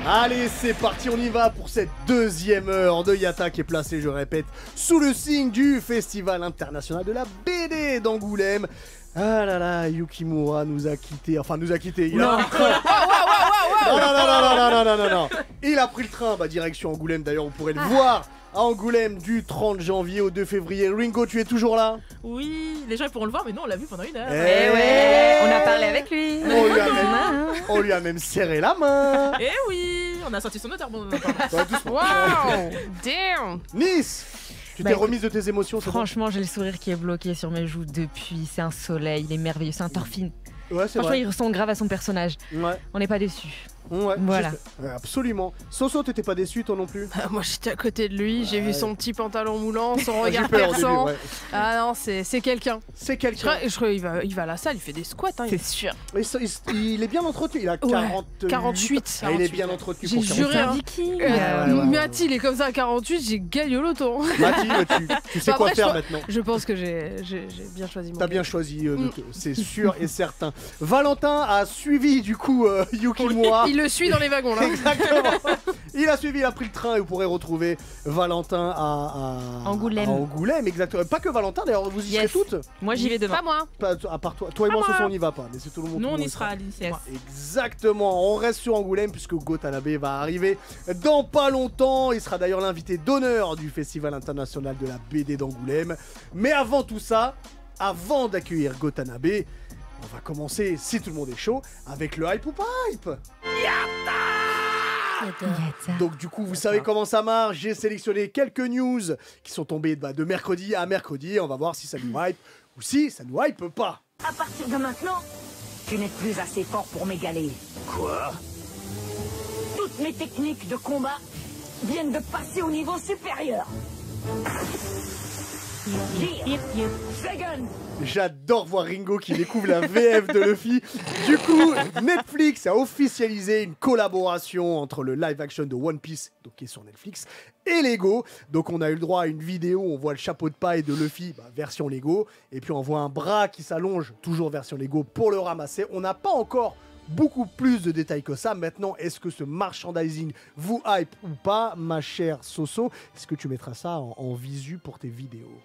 Allez, c'est parti, on y va pour cette deuxième heure de Yatta qui est placée, je répète, sous le signe du Festival International de la BD d'Angoulême. Ah là là, Yukimura nous a quittés, enfin nous a quittés, il a pris le train. Non. Il a pris le train, direction Angoulême, d'ailleurs vous pourrez le voir à Angoulême du 30 janvier au 2 février. Ringo, tu es toujours là? Oui, les gens ils pourront le voir, mais nous on l'a vu pendant une heure. On a parlé avec lui. On lui a même serré la main. Eh oui, on a sorti son auteur. Bon, Wow, damn. Nice, tu t'es remise de tes émotions? Franchement, j'ai le sourire qui est bloqué sur mes joues depuis. C'est un soleil, il est merveilleux, c'est un torfine. Ouais, c'est Franchement, vrai. il ressemble grave à son personnage. Ouais. On n'est pas déçus. Ouais, Voilà. Absolument. Soso, t'étais pas déçu toi non plus? Moi j'étais à côté de lui, j'ai vu son petit pantalon moulant, son regard J'ai peur au perçant. début, ouais. Ah non, c'est quelqu'un. C'est quelqu'un. Je crois il va à la salle, il fait des squats. Hein, C'est sûr. Il est bien entretenu, il a 48. Ah, il est bien entretenu J'ai pour juré, C'est un hein. viking. Mathilde, il est comme ça à 48, j'ai gagné au loto. Mathilde, tu sais quoi Après, faire maintenant. Je pense que j'ai bien choisi mon T'as bien choisi, c'est sûr et certain. Valentin a suivi du coup Yukimura. Il le suit dans les wagons là. Exactement. Il a suivi, il a pris le train et vous pourrez retrouver Valentin à Angoulême. À Angoulême, exactement. Pas que Valentin, d'ailleurs, vous y serez Yes. toutes. Moi, j'y vais demain. Pas moi. Pas, à part toi. Toi et moi, ce soir, on n'y va pas. Mais c'est tout le monde. nous tout on le y monde sera, Alice et moi. Exactement, on reste sur Angoulême puisque Gotanabe va arriver dans pas longtemps. Il sera d'ailleurs l'invité d'honneur du Festival International de la BD d'Angoulême. Mais avant tout ça, avant d'accueillir Gotanabe, on va commencer, si tout le monde est chaud, avec le hype ou pas hype. Donc du coup, vous savez comment ça marche. J'ai sélectionné quelques news qui sont tombées de mercredi à mercredi. On va voir si ça nous hype ou si ça nous hype pas. À partir de maintenant, tu n'es plus assez fort pour m'égaler. Quoi? Toutes mes techniques de combat viennent de passer au niveau supérieur. Dragon. J'adore voir Ringo qui découvre la VF de Luffy. Du coup, Netflix a officialisé une collaboration entre le live action de One Piece, donc qui est sur Netflix, et Lego. Donc on a eu le droit à une vidéo où on voit le chapeau de paille de Luffy, version Lego, et puis on voit un bras qui s'allonge, toujours version Lego, pour le ramasser. On n'a pas encore beaucoup plus de détails que ça. Maintenant, est-ce que ce merchandising vous hype ou pas, ma chère Soso? Est-ce que tu mettras ça en visu pour tes vidéos?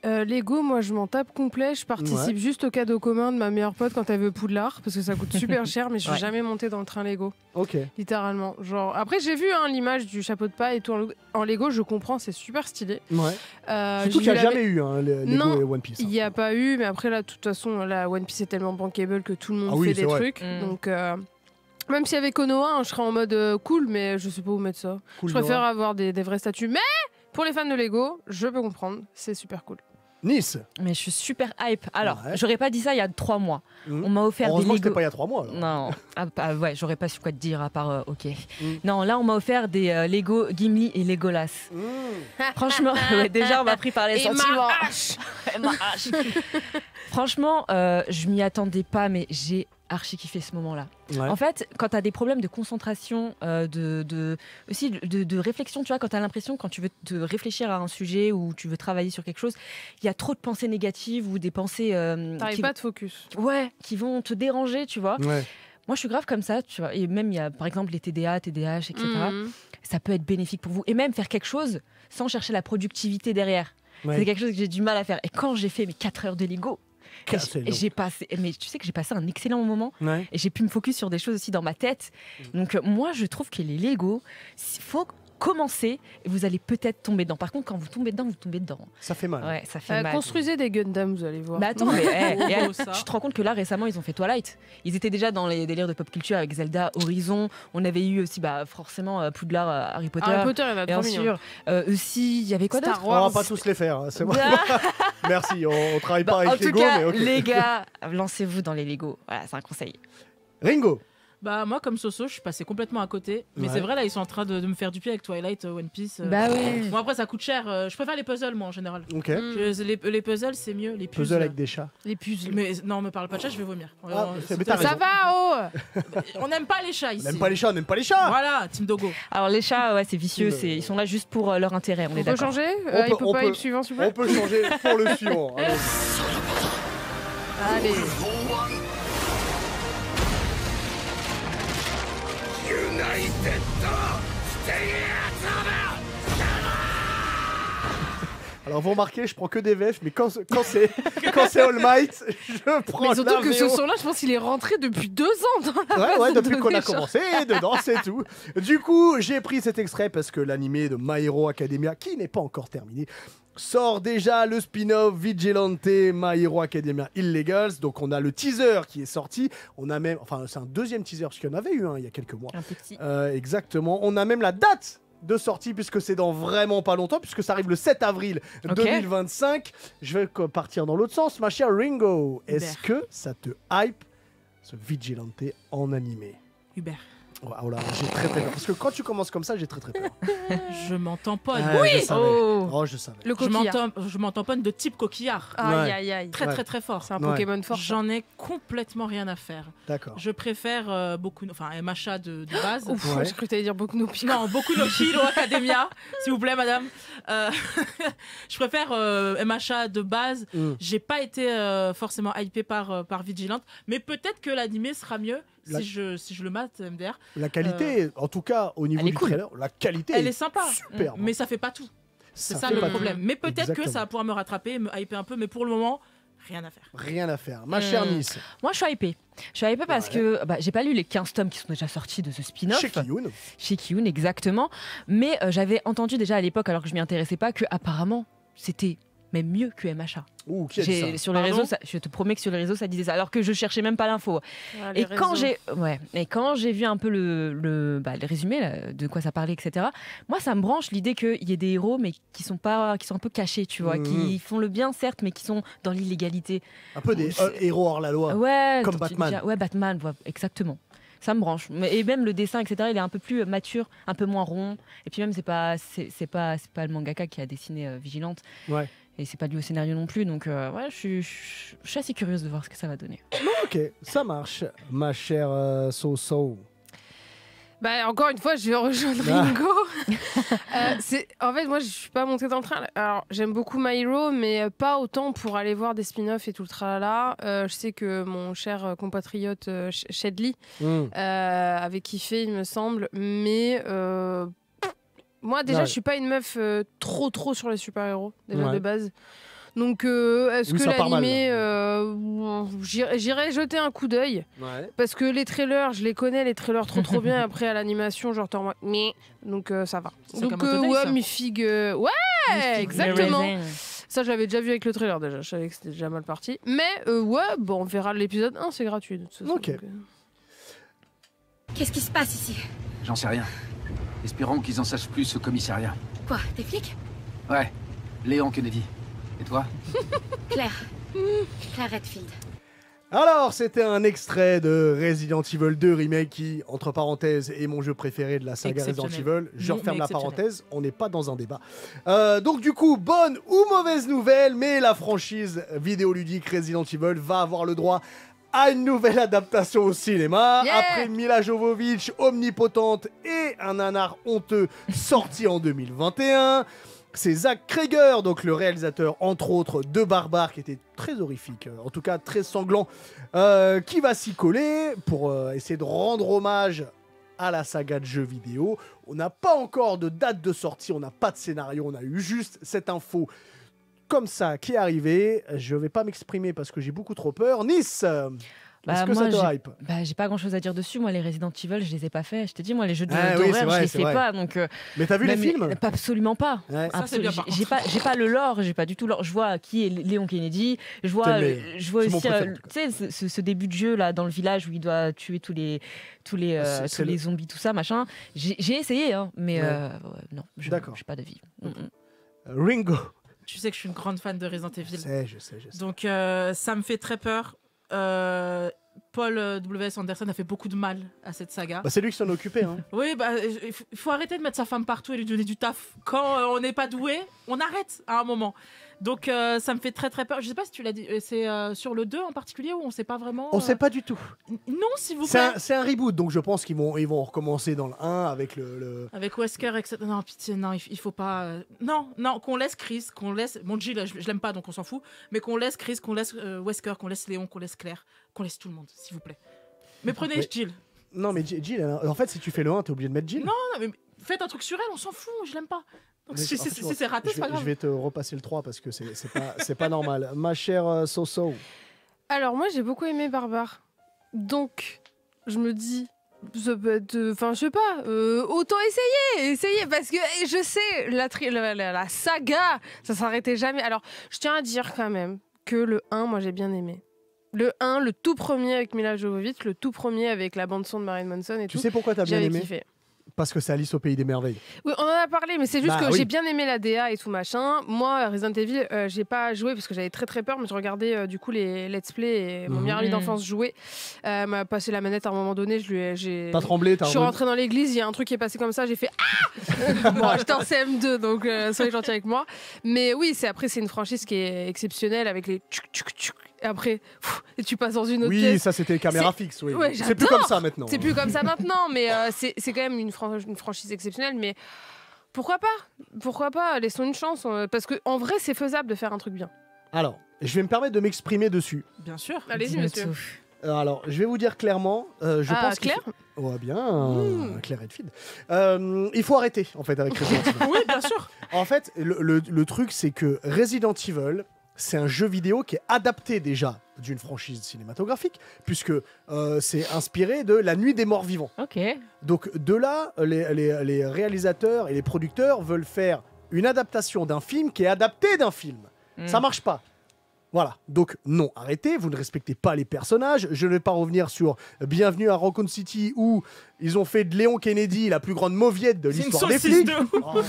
Lego, moi je m'en tape complet. Je participe juste au cadeau commun de ma meilleure pote quand elle veut Poudlard parce que ça coûte super cher, mais je suis jamais montée dans le train Lego. Ok. Littéralement. Genre, après, j'ai vu l'image du chapeau de paille et tout en Lego, je comprends, c'est super stylé. Ouais. Surtout qu'il n'y a jamais eu Lego et One Piece. Il n'y a pas eu, mais après, là, de toute façon, la One Piece est tellement bankable que tout le monde fait des trucs. Donc, même s'il y avait Konoha, je serais en mode cool, mais je sais pas où mettre ça. Cool, je préfère avoir des vrais statues. Mais pour les fans de Lego, je peux comprendre, c'est super cool. Nice. Mais je suis super hype. Alors, j'aurais pas dit ça il y a 3 mois. On m'a offert Heureusement des que c'était Lego. pas il y a 3 mois. Alors. Non, ouais, j'aurais pas su quoi te dire à part ok. Non, là on m'a offert des Lego Gimli et Legolas. Franchement, déjà on m'a pris par les sentiments. Ma hache. Franchement, je m'y attendais pas, mais j'ai archi kiffé ce moment-là. Ouais. En fait, quand tu as des problèmes de concentration, aussi de réflexion, tu vois, quand tu as l'impression, quand tu veux te réfléchir à un sujet ou tu veux travailler sur quelque chose, il y a trop de pensées négatives ou des pensées T'arrives pas de focus. Ouais, qui vont te déranger, tu vois. Ouais. Moi, je suis grave comme ça, tu vois. Et même, il y a, par exemple, les TDA, TDAH, etc. Ça peut être bénéfique pour vous. Et même faire quelque chose sans chercher la productivité derrière. Ouais. C'est quelque chose que j'ai du mal à faire. Et quand j'ai fait mes 4 heures de Lego, et j'ai passé, mais tu sais que j'ai passé un excellent moment et j'ai pu me focus sur des choses aussi dans ma tête. Donc moi je trouve que les Lego, il faut commencer et vous allez peut-être tomber dedans. Par contre quand vous tombez dedans, vous tombez dedans. Ça fait mal. Ouais, ça fait mal. Construisez des Gundam, vous allez voir. Bah attends, mais tu te rends compte que là récemment ils ont fait Twilight. Ils étaient déjà dans les délires de pop culture avec Zelda, Horizon. On avait eu aussi forcément Poudlard, Harry Potter. Harry Potter, il va bien sûr. Aussi, il y avait quoi d'autre? On va pas tous les faire, c'est bon. Merci, on travaille pas avec Lego, cas, mais ok. les gars, lancez-vous dans les Lego. Voilà, c'est un conseil. Ringo. Bah moi comme Soso je suis passé complètement à côté. Mais c'est vrai là ils sont en train de me faire du pied avec Twilight, One Piece. Bah oui. Bon après ça coûte cher. Je préfère les puzzles moi en général. Ok. Les puzzles c'est mieux. Les puzzles. Puzzle avec des chats. Les puzzles. Mais non me parle pas de chat, je vais vomir. Ça va oh. On n'aime pas les chats ici. On n'aime pas les chats, on n'aime pas les chats. Voilà, Team Dogo. Alors les chats, ouais, c'est vicieux, ils sont là juste pour leur intérêt, on est peut d'accord. changer il peut pas être suivant s'il vous plaît. On peut changer pour le suivant. Allez. Unite! Alors vous remarquez, je prends que des VF, mais quand c'est All Might, je prends mais surtout la que VO. ce son-là, je pense qu'il est rentré depuis 2 ans dans la Ouais, depuis qu'on a commencé dedans, c'est tout. Du coup, j'ai pris cet extrait parce que l'animé de My Hero Academia, qui n'est pas encore terminé, sort déjà le spin-off Vigilante My Hero Academia Illegals. Donc on a le teaser qui est sorti. On a même, enfin c'est un deuxième teaser parce qu'il y en avait eu un il y a quelques mois. Un petit. Exactement. On a même la date de sortie puisque c'est dans vraiment pas longtemps puisque ça arrive le 7 avril 2025. Je vais partir dans l'autre sens, ma chère Ringo. Est-ce que ça te hype ce Vigilante en animé? Hubert. Oh là, j'ai très peur. Parce que quand tu commences comme ça, j'ai très peur. Je m'en tamponne. Oui. Je savais. Le coquillard. Je m'en tamponne de type coquillard. Aïe, aïe, aïe. Très fort. C'est un Pokémon fort. J'en ai complètement rien à faire. D'accord. Je préfère MHA de base. Ouf, j'ai cru que t'allais dire Boku no Pico. Non, Boku no Hero Academia, s'il vous plaît, madame. Je préfère MHA de base. J'ai pas été forcément hypée par Vigilante, mais peut-être que l'animé sera mieux si je le mate, MDR. La qualité, en tout cas au niveau du trailer, la qualité elle est sympa, super. Mais ça fait pas tout. C'est ça le problème. Mais peut-être que ça va pouvoir me rattraper, me hyper un peu, mais pour le moment, rien à faire. Rien à faire. Ma chère Nice. Moi, je suis hypée. Je suis hypée parce que j'ai pas lu les 15 tomes qui sont déjà sortis de ce spin-off. Chez Kiyun. Chez Kiyun, exactement. Mais j'avais entendu déjà à l'époque, alors que je m'y intéressais pas, que apparemment c'était même mieux que MHA. Ouh, qui a dit ça? Sur les réseaux, je te promets que sur les réseaux, ça disait ça, alors que je cherchais même pas l'info. Et quand j'ai vu un peu le résumé là, de quoi ça parlait, etc., moi, ça me branche l'idée qu'il y ait des héros, mais qui sont un peu cachés, tu vois, qui font le bien, certes, mais qui sont dans l'illégalité. Un peu des héros hors la loi, comme Batman. Batman, exactement. Ça me branche. Et même le dessin, etc., il est un peu plus mature, un peu moins rond. Et puis même, c'est pas le mangaka qui a dessiné Vigilante. Ouais. Et c'est pas dû au scénario non plus, donc je suis assez curieuse de voir ce que ça va donner. Ok, ça marche, ma chère So. Encore une fois, je vais rejoindre Ringo. En fait, moi, je suis pas montée dans le train. Alors, j'aime beaucoup My Hero, mais pas autant pour aller voir des spin-offs et tout le tralala. Je sais que mon cher compatriote Shedley avait kiffé, il me semble, mais moi, déjà, je suis pas une meuf trop sur les super-héros, déjà de base. Donc, est-ce que l'animé, j'irai jeter un coup d'œil parce que les trailers, je les connais, les trailers trop bien. Après, à l'animation, genre, t'es en mode, donc ça va. Donc, mi-figue. Exactement. Ça, je l'avais déjà vu avec le trailer déjà. Je savais que c'était déjà mal parti. Mais, on verra l'épisode 1, c'est gratuit. De toute façon, ok. Qu'est-ce qui se passe ici? J'en sais rien. Espérons qu'ils en sachent plus au commissariat. Quoi, des flics? Ouais, Léon Kennedy. Et toi? Claire Redfield. Alors, c'était un extrait de Resident Evil 2 Remake qui, entre parenthèses, est mon jeu préféré de la saga Resident Evil. Je referme la parenthèse, on n'est pas dans un débat. Donc du coup, bonne ou mauvaise nouvelle, mais la franchise vidéoludique Resident Evil va avoir le droit à une nouvelle adaptation au cinéma. Après Mila Jovovich, omnipotente, et un nanar honteux sorti en 2021. C'est Zach Cregger, donc le réalisateur, entre autres, de Barbare, qui était très horrifique, en tout cas très sanglant, qui va s'y coller pour essayer de rendre hommage à la saga de jeux vidéo. On n'a pas encore de date de sortie, on n'a pas de scénario, on a eu juste cette info comme ça qui est arrivée. Je ne vais pas m'exprimer parce que j'ai beaucoup trop peur. Nice, est-ce que ça te hype? J'ai pas grand chose à dire dessus. Moi, les Resident Evil, je les ai pas faits. Je te dis, moi, les jeux d'horreur, je les fais pas. Donc, mais t'as vu les films? Absolument pas. Ouais. J'ai pas le lore, j'ai pas du tout l'or. Je vois qui est Léon Kennedy. Je vois aussi ce début de jeu là dans le village où il doit tuer tous les zombies, tout ça, machin. J'ai essayé, hein, mais non, j'ai pas d'avis. Ringo. Tu sais que je suis une grande fan de Resident Evil. Je sais. Donc ça me fait très peur. Paul W.S. Anderson a fait beaucoup de mal à cette saga. C'est lui qui s'en est occupé. Hein. Oui, il faut arrêter de mettre sa femme partout et lui donner du taf. Quand on n'est pas doué, on arrête à un moment. Donc ça me fait très peur. Je sais pas si tu l'as dit, c'est sur le 2 en particulier ou on sait pas vraiment. On sait pas du tout. Non, s'il vous plaît. C'est un reboot, donc je pense qu'ils vont recommencer dans le 1 avec le... Avec Wesker, etc. Non, pitié, non, il faut pas... Non, qu'on laisse Chris, qu'on laisse... Bon, Jill, je l'aime pas, donc on s'en fout. Mais qu'on laisse Chris, qu'on laisse Wesker, qu'on laisse Léon, qu'on laisse Claire, qu'on laisse tout le monde, s'il vous plaît. Mais prenez Jill. Non, mais Jill, en fait, si tu fais le 1, t'es obligé de mettre Jill. Non, mais faites un truc sur elle, on s'en fout, je l'aime pas. Donc si c'est raté, c'est pas grave. Je vais te repasser le 3 parce que c'est pas normal. Ma chère Soso. Alors moi j'ai beaucoup aimé Barbare. Donc je me dis, ça peut être, enfin je sais pas, autant essayer parce que je sais, la saga, ça s'arrêtait jamais. Alors je tiens à dire quand même que le 1, moi j'ai bien aimé. Le 1, le tout premier avec Mila Jovovich, le tout premier avec la bande-son de Marilyn Manson et tout. Tu sais pourquoi t'as bien aimé? Kiffé. Parce que c'est Alice au pays des merveilles. Oui, on en a parlé, mais c'est juste que oui. j'ai bien aimé la DA et tout machin. Moi, Resident Evil, j'ai pas joué parce que j'avais très très peur, mais je regardais du coup les let's play et mon meilleur ami d'enfance jouait. M'a passé la manette à un moment donné. T'as tremblé, Je suis rentrée dans l'église, il y a un truc qui est passé comme ça, j'ai fait ah. Bon, j'étais en CM2, donc soyez gentils avec moi. Mais oui, c'est une franchise qui est exceptionnelle avec les tchuk tchuk tchuk. Et après, et tu passes dans une autre pièce. Oui, ça c'était caméra fixe. Oui. Ouais, c'est plus comme ça maintenant. C'est plus comme ça maintenant, mais c'est quand même une franchise exceptionnelle. Mais pourquoi pas? Laissons une chance. Parce qu'en vrai, c'est faisable de faire un truc bien. Alors, je vais me permettre de m'exprimer dessus. Bien sûr. Allez-y, monsieur. Alors, je vais vous dire clairement. Je pense Claire Ouais, bien, Claire Redfield. Il faut arrêter, en fait, avec Resident Evil. Oui, bien sûr. En fait, le truc, c'est que Resident Evil, c'est un jeu vidéo qui est adapté déjà d'une franchise cinématographique, puisque c'est inspiré de La Nuit des Morts Vivants. Ok. Donc de là, les réalisateurs et les producteurs veulent faire une adaptation d'un film qui est adapté d'un film. Ça marche pas. Voilà, donc non, arrêtez, vous ne respectez pas les personnages. Je ne vais pas revenir sur Bienvenue à Raccoon City où ils ont fait de Léon Kennedy la plus grande mauviette de l'histoire des flics. Oh.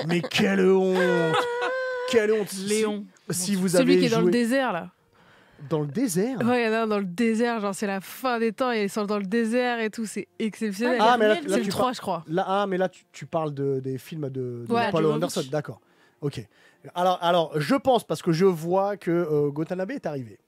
Mais quelle honte! Quelle honte! Léon. Si vous Celui avez qui est dans joué... le désert, là. Dans le désert? Ouais, non, dans le désert, genre c'est la fin des temps et ils sont dans le désert et tout, c'est exceptionnel. Ah, mais là, c'est le 3, je crois. Mais là, tu parles des films de Ouais, Paul Anderson, d'accord. Ok. Alors, je pense, parce que je vois que Gotanabe est arrivé.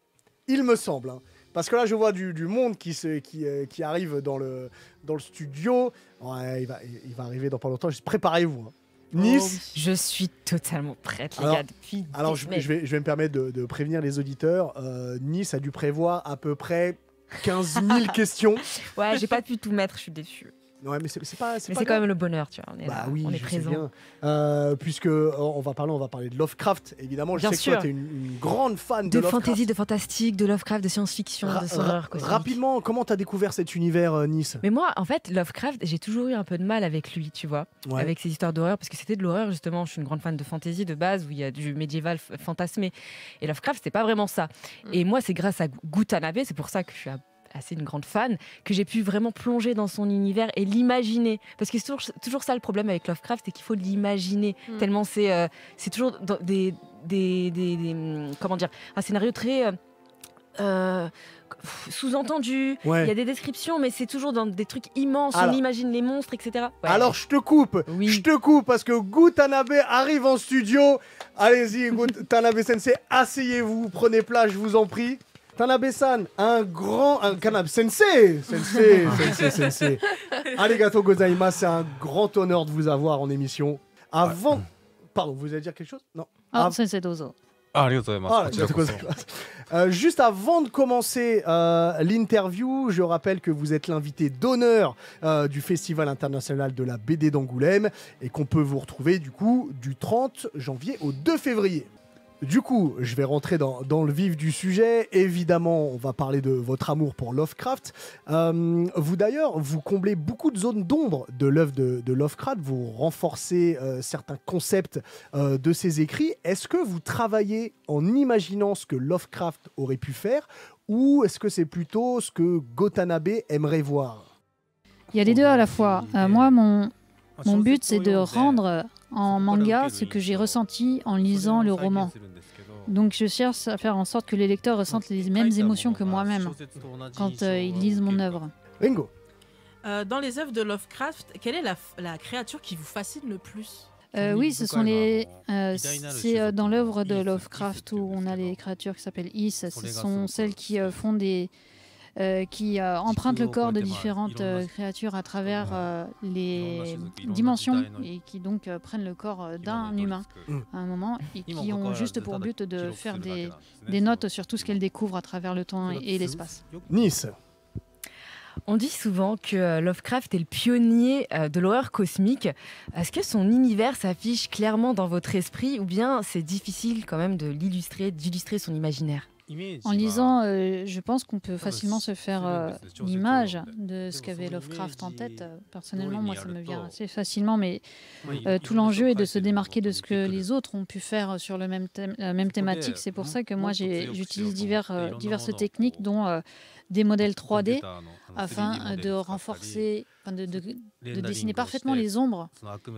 Il me semble, hein. Parce que là, je vois du monde qui arrive dans le studio. Ouais, il va arriver dans pas longtemps. Préparez-vous. Hein. Nice. Je suis totalement prête, les Alors, gars. Depuis Alors, je vais me permettre de prévenir les auditeurs. Nice a dû prévoir à peu près 15 000 questions. Ouais, j'ai pas pu tout mettre, je suis déçue. Ouais, mais c'est pas. Mais c'est quand même le bonheur, tu vois. On est là, oui, on est je présent. sais bien. Puisque on va parler de Lovecraft, évidemment. Je Bien sais que sûr. toi, t'es une grande fan de Lovecraft. Fantasy, de fantastique, de Lovecraft, de science-fiction, de horreur. Rapidement, comment t'as découvert cet univers, Nice? Mais moi, en fait, Lovecraft, j'ai toujours eu un peu de mal avec lui, tu vois, Ouais. avec ses histoires d'horreur, parce que c'était de l'horreur, justement. Je suis une grande fan de fantasy de base, où il y a du médiéval fantasmé. Et Lovecraft, c'était pas vraiment ça. Et moi, c'est grâce à Gutanabe, c'est pour ça que je suis assez une grande fan, que j'ai pu vraiment plonger dans son univers et l'imaginer. Parce que c'est toujours ça le problème avec Lovecraft, c'est qu'il faut l'imaginer. Tellement c'est toujours comment dire, un scénario très sous-entendu. Ouais. Il y a des descriptions, mais c'est toujours dans des trucs immenses. Alors- on imagine les monstres, etc. Ouais. Alors, je te coupe. Oui. Je te coupe parce que Gutanabe arrive en studio. Allez-y, Gutanabe Sensei, asseyez-vous, prenez place, je vous en prie. Tanabe-san, un Tanabe Sensei. Sensei. Arigato gozaimasu, c'est un grand honneur de vous avoir en émission. Avant... Pardon, vous allez dire quelque chose? Non. Sensei dozo. Juste avant de commencer l'interview, je rappelle que vous êtes l'invité d'honneur du Festival international de la BD d'Angoulême et qu'on peut vous retrouver du coup du 30 janvier au 2 février. Du coup, je vais rentrer dans le vif du sujet. Évidemment, on va parler de votre amour pour Lovecraft. Vous d'ailleurs, vous comblez beaucoup de zones d'ombre de l'œuvre de Lovecraft. Vous renforcez certains concepts de ses écrits. Est-ce que vous travaillez en imaginant ce que Lovecraft aurait pu faire ou est-ce que c'est plutôt ce que Gotanabe aimerait voir? Il y a les deux à la fois. Moi, mon but, c'est de rendre en manga ce que j'ai ressenti en lisant le roman. Donc je cherche à faire en sorte que les lecteurs ressentent les mêmes émotions que moi-même quand ils lisent mon œuvre. Ringo. Dans les œuvres de Lovecraft, quelle est la créature qui vous fascine le plus? Oui, ce sont c'est dans l'œuvre de Lovecraft où on a les créatures qui s'appellent Is. Ce sont celles qui font qui empruntent le corps de différentes créatures à travers les dimensions et qui donc prennent le corps d'un humain à un moment et qui ont juste pour but de faire des notes sur tout ce qu'elles découvrent à travers le temps et l'espace. Nice. On dit souvent que Lovecraft est le pionnier de l'horreur cosmique. Est-ce que son univers s'affiche clairement dans votre esprit ou bien c'est difficile quand même d'illustrer son imaginaire ? En lisant, je pense qu'on peut facilement se faire une image de ce qu'avait Lovecraft en tête. Personnellement, moi, ça me vient assez facilement, mais tout l'enjeu est de se démarquer de ce que les autres ont pu faire sur la même thématique. C'est pour ça que moi, j'utilise diverses techniques, dont des modèles 3D, afin de renforcer, de dessiner parfaitement les ombres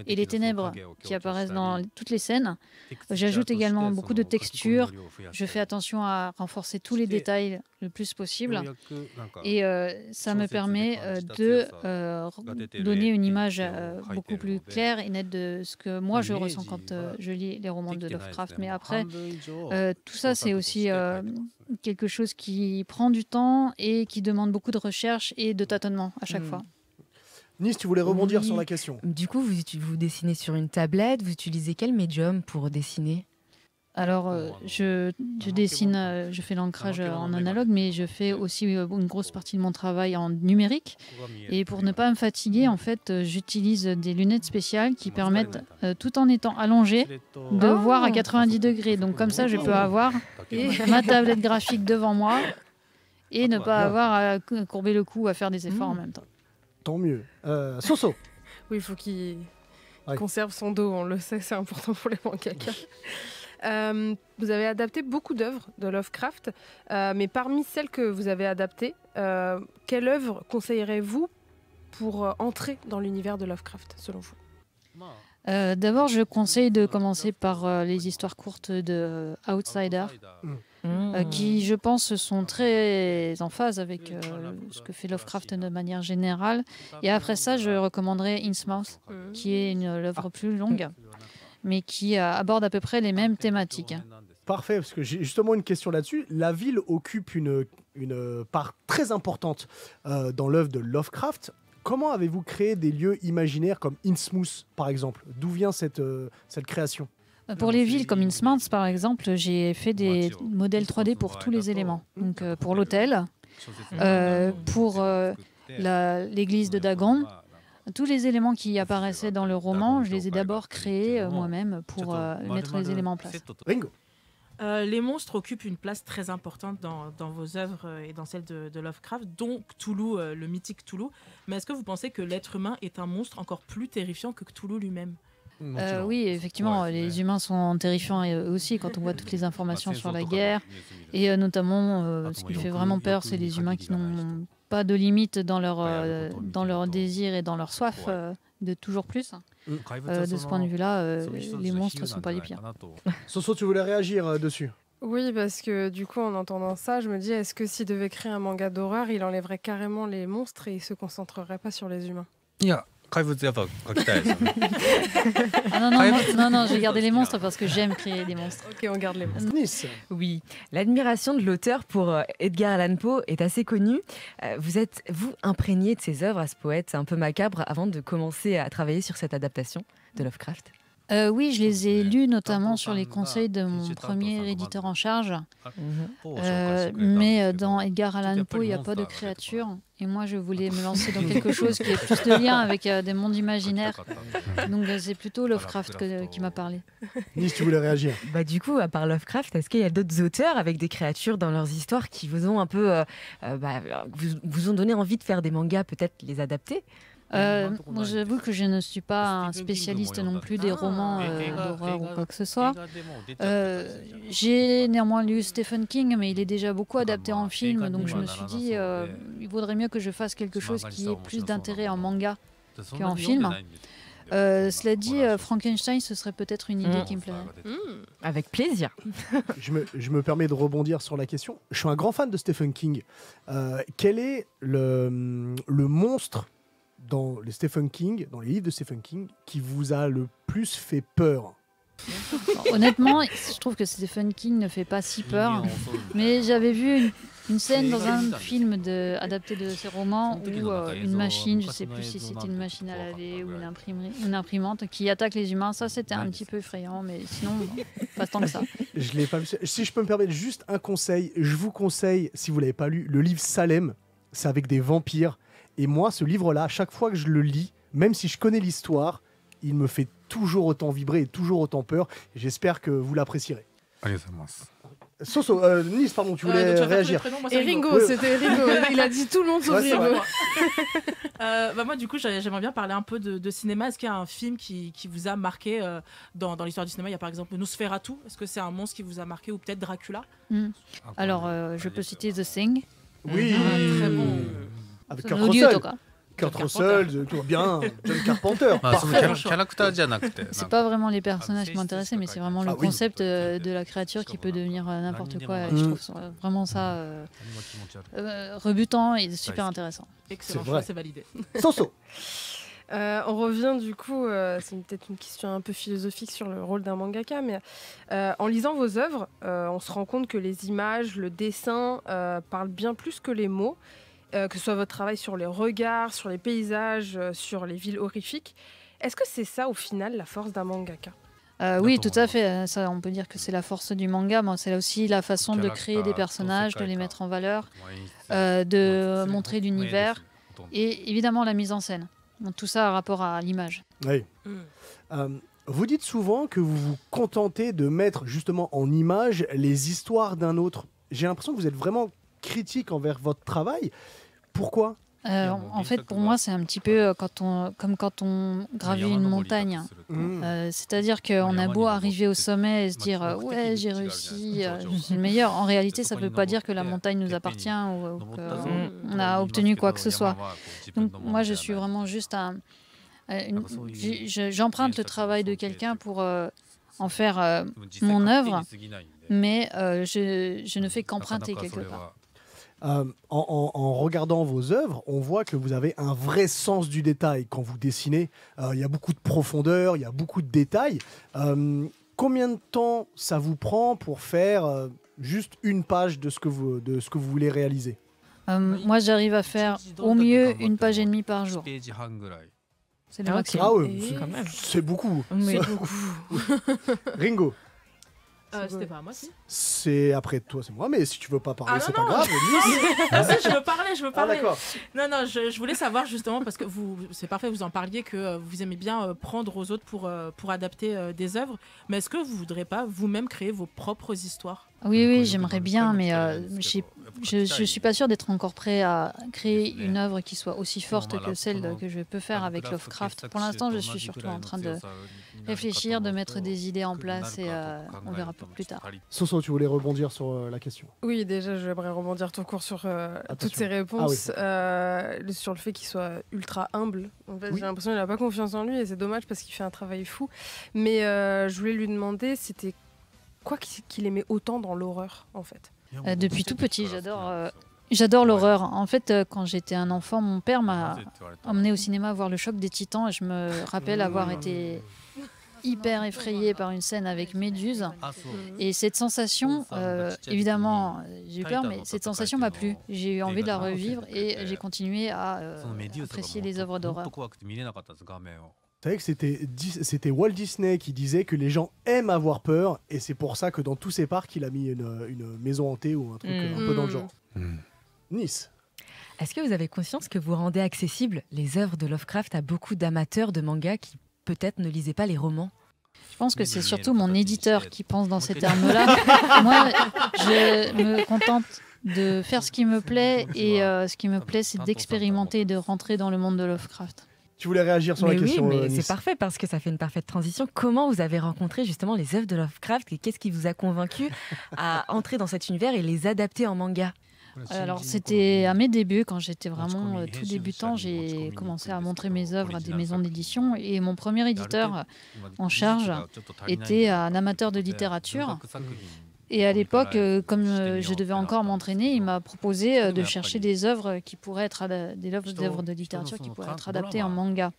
et les ténèbres qui apparaissent dans toutes les scènes. J'ajoute également beaucoup de textures. Je fais attention à renforcer tous les détails le plus possible. Et ça me permet de donner une image beaucoup plus claire et nette de ce que moi je ressens quand je lis les romans de Lovecraft. Mais après, tout ça, c'est aussi quelque chose qui prend du temps et qui demande beaucoup de recherche et de tâtonnement à chaque fois. Nice, tu voulais rebondir sur la question. Du coup, vous dessinez sur une tablette, vous utilisez quel médium pour dessiner ? Alors, je dessine, je fais l'ancrage en analogue, mais je fais aussi une grosse partie de mon travail en numérique. Et pour ne pas me fatiguer, en fait, j'utilise des lunettes spéciales qui permettent, tout en étant allongé, de voir à 90 degrés. Donc comme ça, je peux avoir ma tablette graphique devant moi et ne pas avoir à courber le cou, à faire des efforts en même temps. Tant mieux. Soso. Oui, il faut qu'il conserve son dos, on le sait, c'est important pour les mangaka. Vous avez adapté beaucoup d'œuvres de Lovecraft, mais parmi celles que vous avez adaptées, quelle œuvre conseillerez-vous pour entrer dans l'univers de Lovecraft, selon vous ? D'abord, je conseille de commencer par les histoires courtes de Outsider, qui, je pense, sont très en phase avec ce que fait Lovecraft de manière générale. Et après ça, je recommanderais Innsmouth, qui est une œuvre plus longue, mais qui aborde à peu près les mêmes thématiques. Parfait, parce que j'ai justement une question là-dessus. La ville occupe une part très importante dans l'œuvre de Lovecraft. Comment avez-vous créé des lieux imaginaires comme Innsmouth, par exemple ? D'où vient cette création ? Pour les villes comme Innsmouth, par exemple, j'ai fait des modèles 3D pour tous les éléments. Donc pour l'hôtel, pour l'église de Dagon, tous les éléments qui apparaissaient dans le roman, je les ai d'abord créés moi-même pour mettre les éléments en place. Ringo. Les monstres occupent une place très importante dans vos œuvres et dans celles de Lovecraft, dont Cthulhu, le mythique Cthulhu. Mais est-ce que vous pensez que l'être humain est un monstre encore plus terrifiant que Cthulhu lui-même ? Oui, effectivement, les humains sont terrifiants aussi quand on voit toutes les informations sur la guerre. Et notamment, ce qui fait vraiment peur, c'est les humains qui n'ont pas de limite dans leur désir et dans leur soif de toujours plus. De ce point de vue-là, les monstres ne sont pas les pires. Soso, tu voulais réagir dessus ? Oui, parce que du coup, en entendant ça, je me dis, est-ce que s'il devait créer un manga d'horreur, il enlèverait carrément les monstres et il se concentrerait pas sur les humains ? Non, j'ai gardé les monstres parce que j'aime créer des monstres. Ok, on garde les monstres. Nice. Oui, l'admiration de l'auteur pour Edgar Allan Poe est assez connue. Vous êtes-vous imprégné de ses œuvres à ce poète un peu macabre avant de commencer à travailler sur cette adaptation de Lovecraft ? Oui, je les ai lus notamment sur les conseils de mon premier éditeur en charge. Mais dans Edgar Allan Poe, il n'y a pas de créatures. Et moi, je voulais me lancer dans quelque chose qui ait plus de lien avec des mondes imaginaires. Donc, c'est plutôt Lovecraft qui m'a parlé. Nice, tu voulais réagir ? Du coup, à part Lovecraft, est-ce qu'il y a d'autres auteurs avec des créatures dans leurs histoires qui vous ont un peu... vous ont donné envie de faire des mangas, peut-être les adapter ? Moi, j'avoue que je ne suis pas un spécialiste non plus des romans d'horreur ou quoi que ce soit. J'ai néanmoins lu Stephen King, mais il est déjà beaucoup adapté en film, donc je me suis dit il vaudrait mieux que je fasse quelque chose qui ait plus d'intérêt en manga qu'en film. Cela dit, Frankenstein, ce serait peut-être une idée qui me plairait. Avec plaisir. Je me permets de rebondir sur la question. Je suis un grand fan de Stephen King. Quel est le monstre dans les livres de Stephen King, qui vous a le plus fait peur ? Honnêtement, je trouve que Stephen King ne fait pas si peur, mais j'avais vu une scène dans un film adapté de ses romans où une machine, je ne sais plus si c'était une machine à laver ou une imprimante qui attaque les humains. Ça, c'était un petit peu effrayant, mais sinon, pas tant que ça. Je l'ai pas vu. Si je peux me permettre juste un conseil, je vous conseille, si vous ne l'avez pas lu, le livre Salem. C'est avec des vampires. Et moi, ce livre-là, à chaque fois que je le lis, même si je connais l'histoire, il me fait toujours autant vibrer et toujours autant peur. J'espère que vous l'apprécierez. Soso, Nice, pardon, tu voulais réagir. Et Ringo, c'était Ringo. Il a dit tout le monde sauf Ringo. Moi, du coup, j'aimerais bien parler un peu de cinéma. Est-ce qu'il y a un film qui vous a marqué dans l'histoire du cinéma? Il y a par exemple Nosferatu. Est-ce que c'est un monstre qui vous a marqué, ou peut-être Dracula? Alors, je peux citer The Thing. Oui, très bon. Avec Kurt Russell. Kurt Russell, tout bien, John Carpenter. C'est pas vraiment les personnages qui m'intéressaient, mais c'est vraiment le concept de la créature qui peut devenir n'importe quoi. Et je trouve vraiment ça rebutant et super intéressant. Excellent choix, c'est validé. Soso. On revient du coup, c'est peut-être une question un peu philosophique sur le rôle d'un mangaka, mais en lisant vos œuvres, on se rend compte que les images, le dessin parlent bien plus que les mots. Que ce soit votre travail sur les regards, sur les paysages, sur les villes horrifiques. Est-ce que c'est ça, au final, la force d'un mangaka? Oui, tout à fait. Ça, on peut dire que c'est la force du manga. Moi, c'est aussi la façon de créer des personnages, de les mettre en valeur, de montrer l'univers et évidemment la mise en scène. Donc, tout ça a rapport à l'image. Oui. Vous dites souvent que vous vous contentez de mettre justement en image les histoires d'un autre. J'ai l'impression que vous êtes vraiment critique envers votre travail. Pourquoi? En fait, pour moi, c'est un petit peu comme quand on gravit une montagne. C'est-à-dire qu'on a beau arriver au sommet et se dire « Ouais, j'ai réussi, je suis le meilleur ». En réalité, ça ne veut pas dire que la montagne nous appartient ou qu'on a obtenu quoi que ce soit. Donc moi, je suis vraiment juste j'emprunte le travail de quelqu'un pour en faire mon œuvre, mais je ne fais qu'emprunter quelque part. En regardant vos œuvres, on voit que vous avez un vrai sens du détail. Quand vous dessinez, il y a beaucoup de profondeur, il y a beaucoup de détails. Combien de temps ça vous prend pour faire juste une page de ce que vous voulez réaliser? Moi, j'arrive à faire au mieux 1,5 pages par jour. C'est le maximum. Ah oui, c'est beaucoup. Oui. Ringo. C'était pas à moi, si. C'est après toi, c'est moi, mais si tu veux pas parler, c'est pas grave. Si, je veux parler. Ah, d'accord. Non, je voulais savoir justement, parce que c'est parfait, vous en parliez, que vous aimez bien prendre aux autres pour adapter des œuvres, mais est-ce que vous voudrez pas vous-même créer vos propres histoires? Oui, j'aimerais bien, mais je suis pas sûre d'être encore prêt à créer une œuvre qui soit aussi forte que celle que je peux faire avec Lovecraft. Pour l'instant, je suis surtout en train de réfléchir, de mettre des idées en place et on verra plus tard. Soso, tu voulais rebondir sur la question? Oui, déjà, j'aimerais rebondir tout court sur toutes ces réponses, sur le fait qu'il soit ultra humble. En fait, j'ai l'impression qu'il n'a pas confiance en lui et c'est dommage parce qu'il fait un travail fou. Mais je voulais lui demander, c'était quoi qu'il aimait autant dans l'horreur, en fait? Depuis tout petit, j'adore l'horreur. En fait, quand j'étais un enfant, mon père m'a emmené au cinéma voir Le Choc des Titans et je me rappelle avoir été hyper effrayée par une scène avec Méduse. Et cette sensation, évidemment, j'ai eu peur, mais cette sensation m'a plu. J'ai eu envie de la revivre et j'ai continué à apprécier les œuvres d'horreur. Vous savez que c'était Walt Disney qui disait que les gens aiment avoir peur et c'est pour ça que dans tous ses parcs, il a mis une maison hantée ou un truc un peu dans le genre. Nice. Est-ce que vous avez conscience que vous rendez accessibles les œuvres de Lovecraft à beaucoup d'amateurs de manga qui peut-être ne lisaient pas les romans? Je pense que c'est surtout mon éditeur qui pense dans ces termes-là. Moi, je me contente de faire ce qui me plaît et ce qui me plaît, c'est d'expérimenter et de rentrer dans le monde de Lovecraft. Tu voulais réagir sur la question? Oui, mais Nice. c'est parfait parce que ça fait une parfaite transition. Comment vous avez rencontré justement les œuvres de Lovecraft et qu'est-ce qui vous a convaincu à entrer dans cet univers et les adapter en manga? Alors c'était à mes débuts, quand j'étais vraiment tout débutant, j'ai commencé à montrer mes œuvres à des maisons d'édition et mon premier éditeur en charge était un amateur de littérature. Et à l'époque, comme je devais encore m'entraîner, il m'a proposé de chercher des œuvres qui pourraient être des œuvres de littérature qui pourraient être adaptées en manga.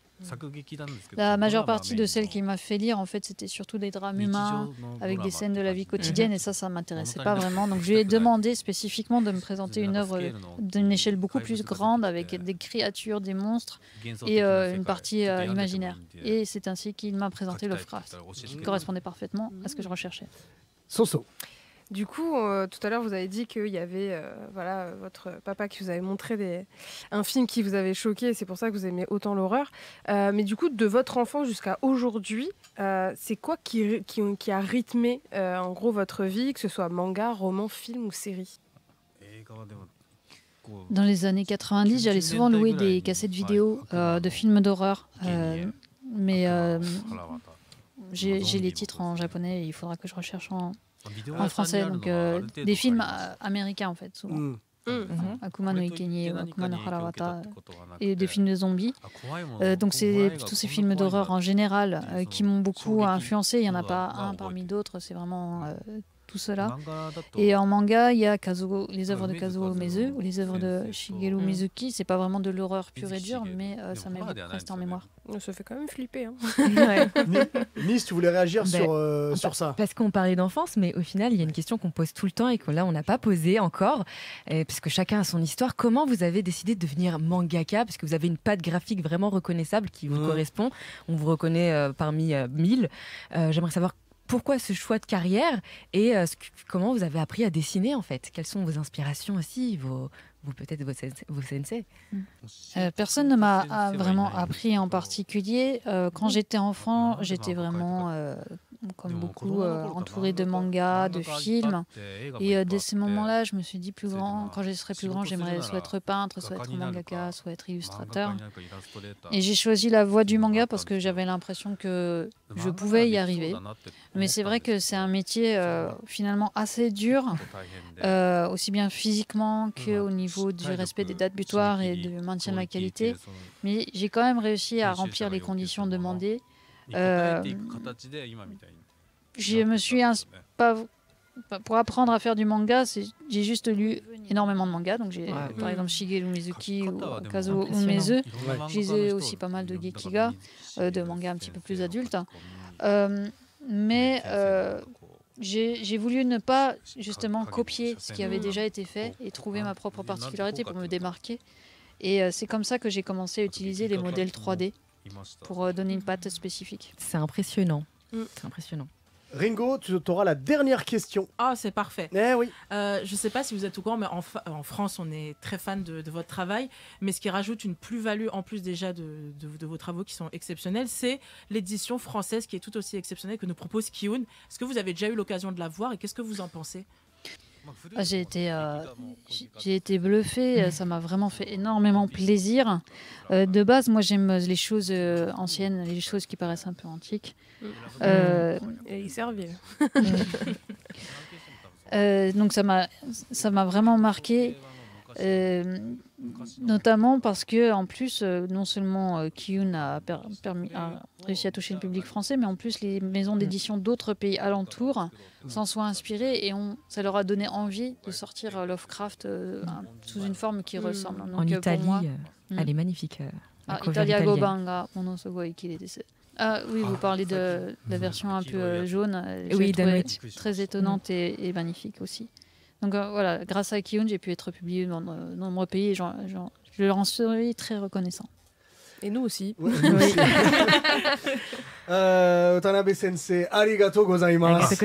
La majeure partie de celles qu'il m'a fait lire, en fait, c'était surtout des drames humains avec des scènes de la vie quotidienne et ça m'intéressait pas vraiment. Donc je lui ai demandé spécifiquement de me présenter une œuvre d'une échelle beaucoup plus grande avec des créatures, des monstres et une partie imaginaire. Et c'est ainsi qu'il m'a présenté Lovecraft, qui correspondait parfaitement à ce que je recherchais. Soso. Du coup, tout à l'heure, vous avez dit qu'il y avait votre papa qui vous avait montré un film qui vous avait choqué, c'est pour ça que vous aimez autant l'horreur. Mais du coup, de votre enfance jusqu'à aujourd'hui, c'est quoi qui a rythmé en gros votre vie, que ce soit manga, roman, film ou série? Dans les années 90, j'allais souvent louer des cassettes vidéo de films d'horreur. Mais j'ai les titres en japonais et il faudra que je recherche en français. Donc des films américains en fait, souvent. Akuma no Ikenye, Akuma no Harawata et des films de zombies. Donc c'est tous ces films d'horreur en général qui m'ont beaucoup influencé. Il n'y en a pas un parmi d'autres, c'est vraiment tout cela. Et en manga, il y a les œuvres de Kazuo Umezu ou les œuvres de Shigeru Mizuki. C'est pas vraiment de l'horreur pure et dure, mais ça m'est resté en mémoire. Ça fait quand même flipper. Hein. Nice, tu voulais réagir sur ça? Parce qu'on parlait d'enfance, mais au final, il y a une question qu'on pose tout le temps et que là, on n'a pas posée encore, parce que chacun a son histoire. Comment vous avez décidé de devenir mangaka? Parce que vous avez une patte graphique vraiment reconnaissable qui vous correspond. On vous reconnaît parmi 1000. J'aimerais savoir pourquoi ce choix de carrière et comment vous avez appris à dessiner en fait? Quelles sont vos inspirations aussi, peut-être vos sensei? Personne ne m'a vraiment appris en particulier. Quand j'étais enfant, j'étais vraiment, comme beaucoup, entourée de mangas, de films. Et dès ce moment-là, je me suis dit, quand je serai plus grand, j'aimerais soit être peintre, soit être mangaka, soit être illustrateur. Et j'ai choisi la voie du manga parce que j'avais l'impression que je pouvais y arriver. Mais c'est vrai que c'est un métier finalement assez dur, aussi bien physiquement qu'au niveau du respect des dates butoirs et du maintien de la qualité. Mais j'ai quand même réussi à remplir les conditions demandées. Je me suis pas pour apprendre à faire du manga, j'ai juste lu énormément de mangas. Donc j'ai par exemple Shigeru Mizuki ou Kazuo Umezu. Je lisais aussi pas mal de Gekiga, de mangas un petit peu plus adultes. Mais j'ai voulu ne pas justement copier ce qui avait déjà été fait et trouver ma propre particularité pour me démarquer. Et c'est comme ça que j'ai commencé à utiliser les modèles 3D pour donner une patte spécifique. C'est impressionnant. C'est impressionnant. Ringo, tu auras la dernière question. Ah, c'est parfait. Eh oui. Je ne sais pas si vous êtes au courant, mais en France, on est très fan de votre travail. Mais ce qui rajoute une plus-value, en plus déjà de vos travaux qui sont exceptionnels, c'est l'édition française qui est tout aussi exceptionnelle que nous propose Kiyun. Est-ce que vous avez déjà eu l'occasion de la voir et qu'est-ce que vous en pensez? J'ai été bluffée, ça m'a vraiment fait énormément plaisir. De base, moi j'aime les choses anciennes, les choses qui paraissent un peu antiques. Et ils servent. Donc ça m'a vraiment marqué. Notamment parce que en plus non seulement Kiyun a réussi à toucher le public français, mais en plus les maisons d'édition d'autres pays alentours s'en sont inspirées et ça leur a donné envie de sortir Lovecraft sous une forme qui ressemble. Donc, en Italie, moi, elle est magnifique. Italia Gobanga, monosugoi kirei. Ah oui, vous parlez de la version un peu jaune. Oui, très étonnante et magnifique aussi. Donc voilà, grâce à Kiyun, j'ai pu être publié dans de nombreux pays et je leur en suis très reconnaissant. Et nous aussi. Oui. Watanabe Sensei, arigatou gozaimasu.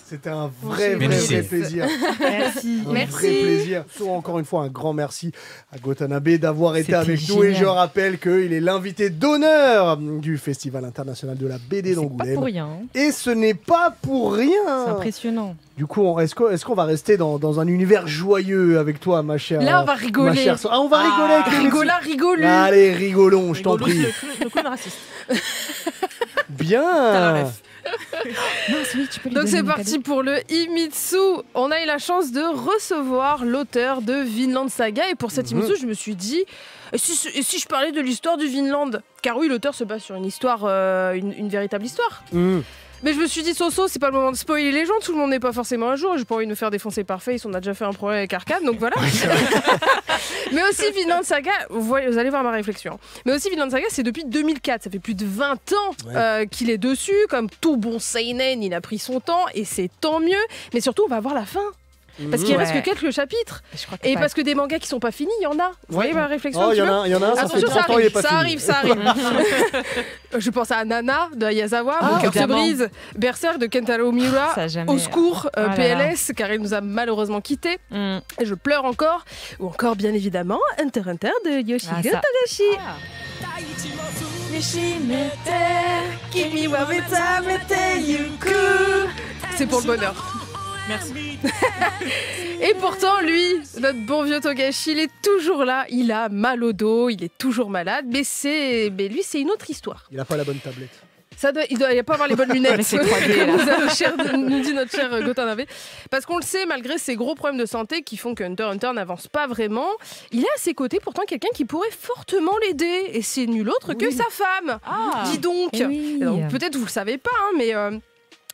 C'était un vrai plaisir. Merci. Un vrai plaisir. Encore une fois, un grand merci à Watanabe d'avoir été avec nous. Et je rappelle qu'il est l'invité d'honneur du Festival international de la BD d'Angoulême. C'est pas pour rien. Et ce n'est pas pour rien. C'est impressionnant. Du coup, est-ce qu'on va rester dans un univers joyeux avec toi, ma chère? Là, on va rigoler. On va rigoler. Rigolons. Allez, rigolons, je t'en prie. Le clown raciste. Bien. Donc c'est parti pour le Himitsu. On a eu la chance de recevoir l'auteur de Vinland Saga et pour cet Himitsu je me suis dit et si je parlais de l'histoire du Vinland, car oui l'auteur se base sur une histoire, une véritable histoire. Mais je me suis dit, Soso, c'est pas le moment de spoiler les gens, tout le monde n'est pas forcément à jour, j'ai pas envie de me faire défoncer par Face, on a déjà fait un problème avec Arcane, donc voilà. Mais aussi Vinland Saga, vous allez voir ma réflexion. Mais aussi Vinland Saga, c'est depuis 2004, ça fait plus de 20 ans qu'il est dessus, comme tout bon seinen, il a pris son temps, et c'est tant mieux. Mais surtout, on va voir la fin. Parce qu'il reste que quelques chapitres. Et parce que des mangas qui sont pas finis, il y en a. Vous voyez ma réflexion? Il y en a un, ça fait 30 ans, il est pas fini. Ça arrive. Je pense à Nana de Ayazawa, Mon cœur se brise, Berserk de Kentaro Miura, Au secours, PLS, car il nous a malheureusement quittés. Et je pleure encore. Ou encore, bien évidemment, Hunter x Hunter de Yoshihiro Togashi. C'est pour le bonheur. Merci. Et pourtant, lui, notre bon vieux Togashi, il est toujours là. Il a mal au dos, il est toujours malade. Mais lui, c'est une autre histoire. Il a pas la bonne tablette. Il doit pas avoir les bonnes lunettes. C'est 3D, comme nous dit notre cher Gotanabe. Parce qu'on le sait, malgré ses gros problèmes de santé qui font que Hunter x Hunter n'avance pas vraiment, il a à ses côtés pourtant quelqu'un qui pourrait fortement l'aider. Et c'est nul autre que sa femme. Dis donc. Donc peut-être vous le savez pas, mais...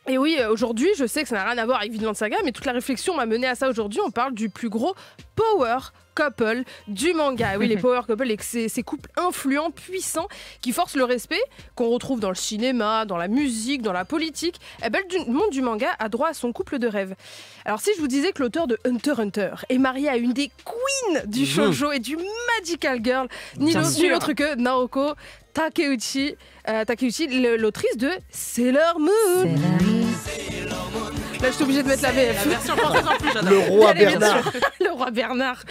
Et oui, aujourd'hui, je sais que ça n'a rien à voir avec Vinland Saga, mais toute la réflexion m'a mené à ça aujourd'hui. On parle du plus gros power couple du manga. Oui, les power couples, ces couples influents, puissants, qui forcent le respect, qu'on retrouve dans le cinéma, dans la musique, dans la politique. Eh ben, le monde du manga a droit à son couple de rêve. Alors, si je vous disais que l'auteur de Hunter x Hunter est marié à une des queens du shoujo et du magical girl, ni autre que Naoko Takeuchi, l'autrice de Sailor Moon. Là, je suis obligée de mettre la VF. La version française en plus, j'adore. Le roi Bernard. Le roi Bernard.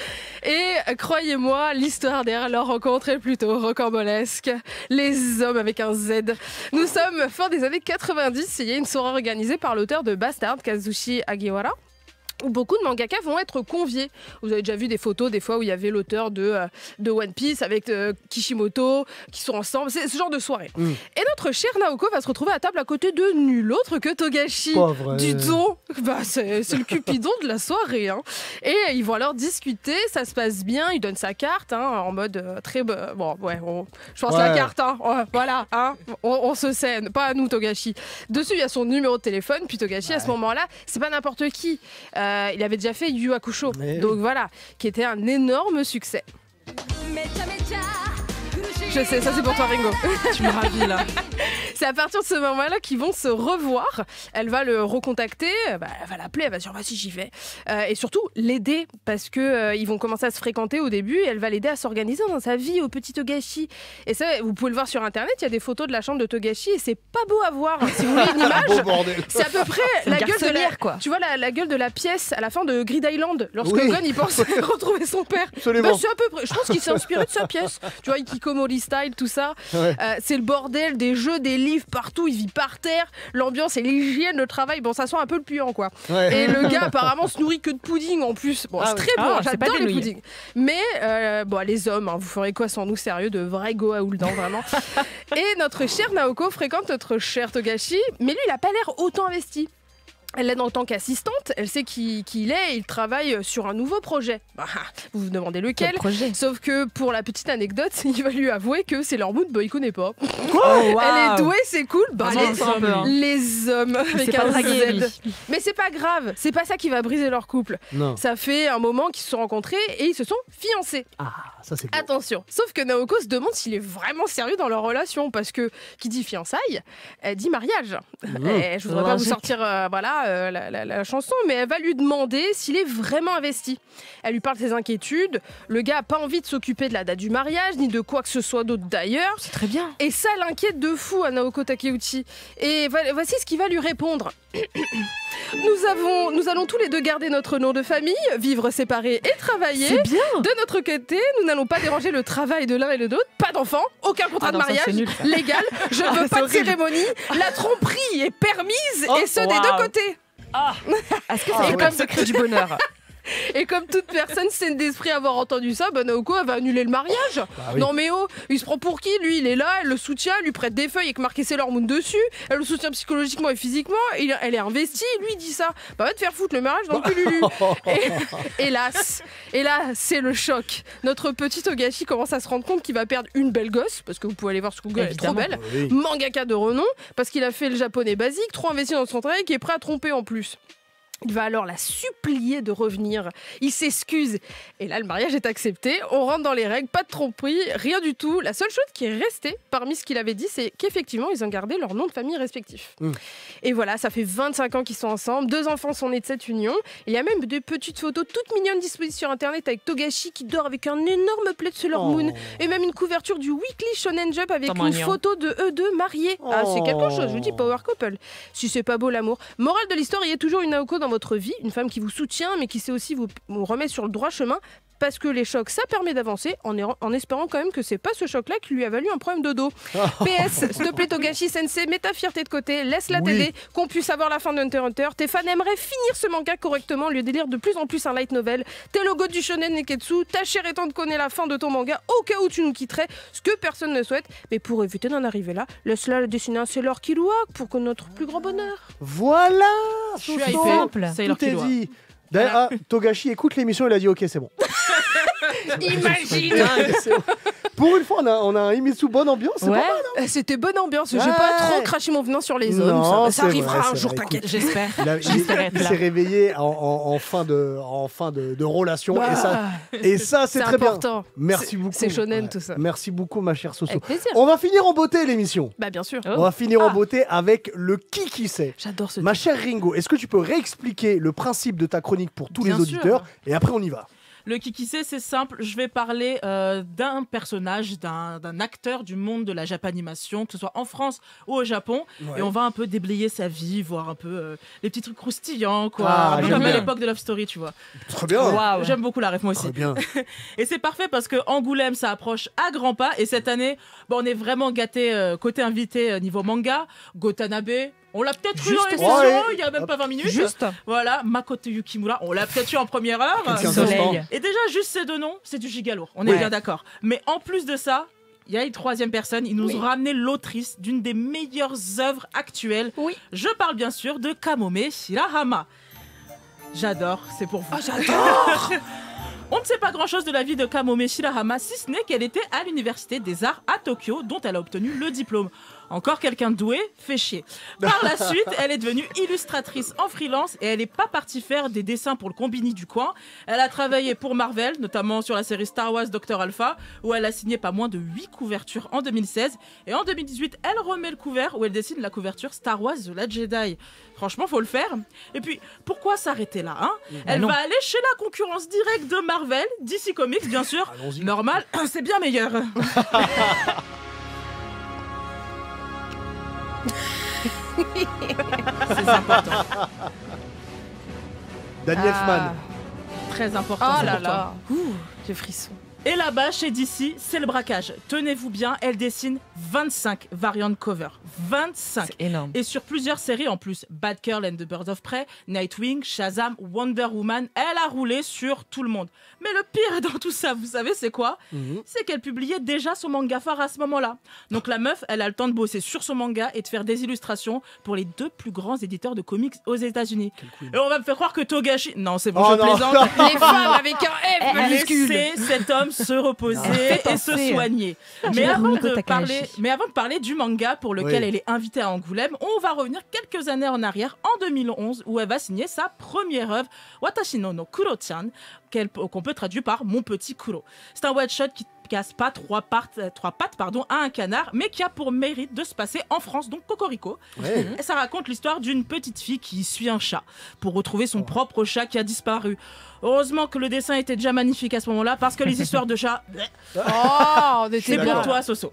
Et croyez-moi, l'histoire derrière leur rencontre est plutôt rocambolesque. Les hommes avec un Z. Nous sommes fin des années 90. Il y a une soirée organisée par l'auteur de Bastard, Kazushi Hagiwara, où beaucoup de mangaka vont être conviés. Vous avez déjà vu des photos des fois où il y avait l'auteur de One Piece avec Kishimoto qui sont ensemble. C'est ce genre de soirée. Et notre cher Naoko va se retrouver à table à côté de nul autre que Togashi. Du don, c'est le cupidon de la soirée. Hein. Et ils vont alors discuter, ça se passe bien, il donne sa carte en mode très... je pense la carte, voilà, on se scène, pas à nous Togashi. Dessus il y a son numéro de téléphone, puis Togashi à ce moment-là, c'est pas n'importe qui. Il avait déjà fait Yu Hakusho, donc voilà, qui était un énorme succès. Je sais, ça c'est pour toi Ringo. Tu me ravis là. C'est à partir de ce moment-là qu'ils vont se revoir. Elle va le recontacter, elle va l'appeler, elle va dire vas-y j'y vais. Et surtout l'aider parce que ils vont commencer à se fréquenter au début et elle va l'aider à s'organiser dans sa vie au petit Togashi. Et ça, vous pouvez le voir sur internet, il y a des photos de la chambre de Togashi et c'est pas beau à voir. Si vous voulez une image, c'est à peu près la gueule de la, quoi. Tu vois la gueule de la pièce à la fin de Grid Island lorsque Gon il pense retrouver son père. C'est à peu près. Je pense qu'il s'est inspiré de sa pièce. Tu vois, Hikikomori style, tout ça. C'est le bordel, des jeux, des livres partout, il vit par terre, l'ambiance et l'hygiène, le travail, bon ça sent un peu le puant quoi. Et le gars apparemment se nourrit que de pudding en plus. Bon c'est très bon, j'adore les puddings. Mais les hommes, vous ferez quoi sans nous, sérieux, de vrais Goa'uldan vraiment. Et notre cher Naoko fréquente notre cher Togashi, mais lui il a pas l'air autant investi. Elle l'aide en tant qu'assistante, elle sait qui il est et il travaille sur un nouveau projet. Vous vous demandez lequel. Sauf que pour la petite anecdote, il va lui avouer que Sailor Moon, il connaît pas. Elle est douée, c'est cool. Les hommes avec un Z. Mais c'est pas grave, c'est pas ça qui va briser leur couple. Non. Ça fait un moment qu'ils se sont rencontrés et ils se sont fiancés. Ça c'est beau. Attention, sauf que Naoko se demande s'il est vraiment sérieux dans leur relation parce que qui dit fiançailles, elle dit mariage. Je voudrais pas vous sortir la chanson, mais elle va lui demander s'il est vraiment investi. Elle lui parle de ses inquiétudes. Le gars a pas envie de s'occuper de la date du mariage ni de quoi que ce soit d'autre d'ailleurs. C'est très bien. Et ça l'inquiète de fou à Naoko Takeuchi. Et voici ce qu'il va lui répondre. Nous allons tous les deux garder notre nom de famille, vivre séparés et travailler. C'est bien. De notre côté, nous n'allons pas déranger le travail de l'un et de l'autre. Pas d'enfants, aucun contrat de mariage légal. Je ne veux pas de cérémonie. La tromperie est permise et ce des deux côtés. Est-ce que c'est comme secret du bonheur? Et comme toute personne saine d'esprit avoir entendu ça, Naoko elle va annuler le mariage. Non mais il se prend pour qui? Lui il est là, elle le soutient, elle lui prête des feuilles avec marqué Sailor Moon dessus, elle le soutient psychologiquement et physiquement, elle est investie, lui il dit ça. Va te faire foutre le mariage dans le cululu. Et là c'est le choc. Notre petit Togashi commence à se rendre compte qu'il va perdre une belle gosse, parce que vous pouvez aller voir sur Google, elle est trop belle. Mangaka de renom, parce qu'il a fait le japonais basique, trop investi dans son travail, qui est prêt à tromper en plus. Il va alors la supplier de revenir. Il s'excuse. Et là, le mariage est accepté. On rentre dans les règles, pas de tromperie, rien du tout. La seule chose qui est restée parmi ce qu'il avait dit, c'est qu'effectivement, ils ont gardé leur nom de famille respectifs. Et voilà, ça fait 25 ans qu'ils sont ensemble. 2 enfants sont nés de cette union. Il y a même des petites photos toutes mignonnes disponibles sur Internet avec Togashi qui dort avec un énorme plaid Sailor Moon. Et même une couverture du Weekly Shonen Jump avec une photo de eux deux mariés. Ah, c'est quelque chose, je vous dis, power couple. Si c'est pas beau l'amour. Morale de l'histoire, il y a toujours une Naoko dans votre vie, une femme qui vous soutient mais qui sait aussi vous remettre sur le droit chemin, parce que les chocs ça permet d'avancer en espérant quand même que c'est pas ce choc là qui lui a valu un problème de dos. PS, s'il te plaît Togashi Sensei, mets ta fierté de côté, laisse-la t'aider, qu'on puisse avoir la fin de Hunter x Hunter. Tes fans aimeraient finir ce manga correctement, lui délire de plus en plus un light novel. T'es le go du shonen Neketsu, ta chère et tante connaît la fin de ton manga au cas où tu nous quitterais, ce que personne ne souhaite, mais pour éviter d'en arriver là, laisse-la dessiner un Sailor Killua pour que notre plus grand bonheur. Voilà, Je suis simple. tout est dit. D'ailleurs, Togashi écoute l'émission, il a dit ok, c'est bon. Imagine. Pour une fois, on a un Himitsu bonne ambiance. C'est pas mal, hein. C'était bonne ambiance. J'ai pas trop craché mon venin sur les hommes. Non, ça arrivera vrai, un jour, t'inquiète. J'espère. Il s'est réveillé en fin de relation. Et ça, c'est très important. Bien. Merci beaucoup. C'est shonen, tout ça. Merci beaucoup, ma chère Soso. Avec plaisir. On va finir en beauté l'émission. Bah, bien sûr. On va finir en beauté avec le qui sait. J'adore ce Ma chère Ringo, est-ce que tu peux réexpliquer le principe de ta chronique pour tous les auditeurs et après on y va. Le Kikisei, c'est simple. Je vais parler d'un personnage, d'un acteur du monde de la japanimation, que ce soit en France ou au Japon. Ouais. Et on va un peu déblayer sa vie, voir un peu les petits trucs croustillants, quoi. Comme à l'époque de Love Story, tu vois. Très bien. Wow. J'aime beaucoup la ref, moi aussi. Très bien. Et c'est parfait parce que Angoulême, ça approche à grands pas. Et cette année, on est vraiment gâtés côté invité niveau manga. Gotanabe. On l'a peut-être eu dans l'émission, il n'y a même pas 20 minutes. Juste. Voilà, Makoto Yukimura, on l'a peut-être eu en première heure. Soleil. Et déjà, juste ces 2 noms, c'est du giga lourd. On est bien d'accord. Mais en plus de ça, il y a une 3e personne. Ils nous ont ramené l'autrice d'une des meilleures œuvres actuelles. Oui. Je parle bien sûr de Kamome Shirahama. J'adore, c'est pour vous. Ah, j'adore. On ne sait pas grand-chose de la vie de Kamome Shirahama, si ce n'est qu'elle était à l'université des arts à Tokyo, dont elle a obtenu le diplôme. Encore quelqu'un de doué, fait chier. Par la suite, elle est devenue illustratrice en freelance et elle n'est pas partie faire des dessins pour le combini du coin. Elle a travaillé pour Marvel, notamment sur la série Star Wars Dr. Alpha, où elle a signé pas moins de 8 couvertures en 2016. Et en 2018, elle remet le couvert où elle dessine la couverture Star Wars The Last Jedi. Franchement, faut le faire. Et puis, pourquoi s'arrêter là, hein? Elle va aller chez la concurrence directe de Marvel, DC Comics, bien sûr. Allons-y. Normal, c'est bien meilleur. C'est important. Danny Elfman. Très important. Oh là là. J'ai frisson. Et là-bas, chez DC, c'est le braquage. Tenez-vous bien, elle dessine 25 variantes cover. 25. C'est énorme. Et sur plusieurs séries en plus. Bad Girl and the Birds of Prey, Nightwing, Shazam, Wonder Woman. Elle a roulé sur tout le monde. Mais le pire dans tout ça, vous savez, c'est quoi? C'est qu'elle publiait déjà son manga phare à ce moment-là. Donc la meuf, elle a le temps de bosser sur son manga et de faire des illustrations pour les 2 plus grands éditeurs de comics aux États-Unis. Et on va me faire croire que Togashi... Non, c'est bon, je plaisante. Les femmes avec un F majuscule. Laissez cet homme se reposer et se soigner. Mais avant de parler du manga pour lequel elle est invitée à Angoulême, on va revenir quelques années en arrière, en 2011, où elle va signer sa première œuvre, Watashi no Kuro-chan, qu'on peut traduire par Mon petit Kuro. C'est un one-shot qui casse pas trois pattes à un canard, mais qui a pour mérite de se passer en France, donc Cocorico. Et ça raconte l'histoire d'une petite fille qui suit un chat pour retrouver son propre chat qui a disparu. Heureusement que le dessin était déjà magnifique à ce moment-là, parce que les histoires de chats, c'est pour toi, Soso.